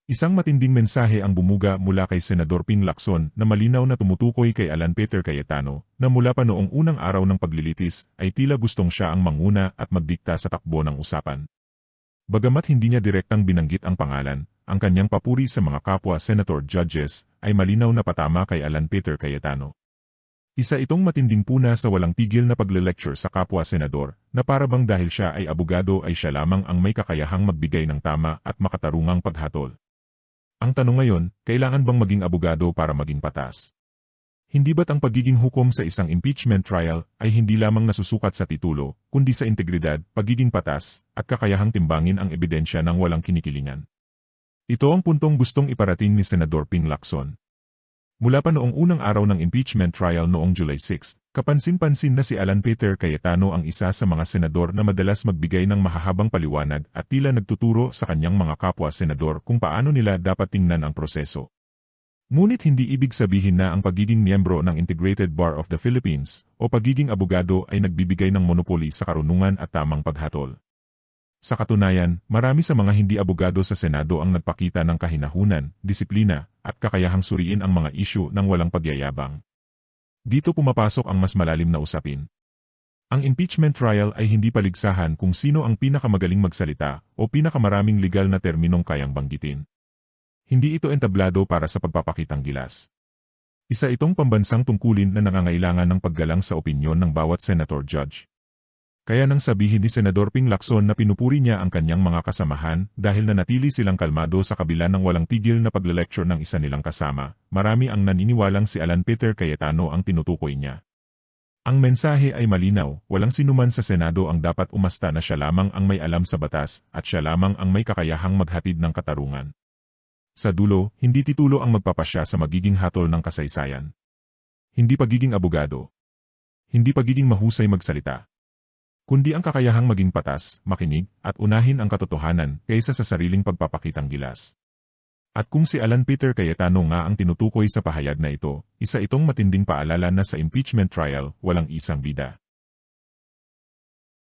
Isang matinding mensahe ang bumuga mula kay Senador Ping Lacson na malinaw na tumutukoy kay Alan Peter Cayetano na mula pa noong unang araw ng paglilitis ay tila gustong siya ang manguna at magdikta sa takbo ng usapan. Bagamat hindi niya direktang binanggit ang pangalan, ang kanyang papuri sa mga kapwa senator judges ay malinaw na patama kay Alan Peter Cayetano. Isa itong matinding puna sa walang tigil na pagle-lecture sa kapwa senador na para bang dahil siya ay abogado ay siya lamang ang may kakayahang magbigay ng tama at makatarungang paghatol. Ang tanong ngayon, kailangan bang maging abogado para maging patas? Hindi ba't ang pagiging hukom sa isang impeachment trial ay hindi lamang nasusukat sa titulo, kundi sa integridad, pagiging patas, at kakayahang timbangin ang ebidensya ng walang kinikilingan? Ito ang puntong gustong iparating ni Senador Ping Lacson. Mula pa noong unang araw ng impeachment trial noong July 6, kapansin-pansin na si Alan Peter Cayetano ang isa sa mga senador na madalas magbigay ng mahahabang paliwanag at tila nagtuturo sa kanyang mga kapwa-senador kung paano nila dapat tingnan ang proseso. Ngunit hindi ibig sabihin na ang pagiging miyembro ng Integrated Bar of the Philippines o pagiging abogado ay nagbibigay ng monopoli sa karunungan at tamang paghatol. Sa katunayan, marami sa mga hindi abogado sa Senado ang nagpakita ng kahinahunan, disiplina, at kakayahang suriin ang mga isyu ng walang pagyayabang. Dito pumapasok ang mas malalim na usapin. Ang impeachment trial ay hindi paligsahan kung sino ang pinakamagaling magsalita o pinakamaraming legal na terminong kayang banggitin. Hindi ito entablado para sa pagpapakitang gilas. Isa itong pambansang tungkulin na nangangailangan ng paggalang sa opinyon ng bawat senator judge. Kaya nang sabihin ni Senador Ping Lacson na pinupuri niya ang kanyang mga kasamahan dahil nanatili silang kalmado sa kabila ng walang tigil na pagle-lecture ng isa nilang kasama, marami ang naniniwalang si Alan Peter Cayetano ang tinutukoy niya. Ang mensahe ay malinaw, walang sinuman sa Senado ang dapat umasta na siya lamang ang may alam sa batas at siya lamang ang may kakayahang maghatid ng katarungan. Sa dulo, hindi titulo ang magpapasya sa magiging hatol ng kasaysayan. Hindi pagiging abogado. Hindi pagiging mahusay magsalita. Kundi ang kakayahang maging patas, makinig, at unahin ang katotohanan kaysa sa sariling pagpapakitang gilas. At kung si Alan Peter Cayetano nga ang tinutukoy sa pahayag na ito, isa itong matinding paalala na sa impeachment trial, walang isang bida.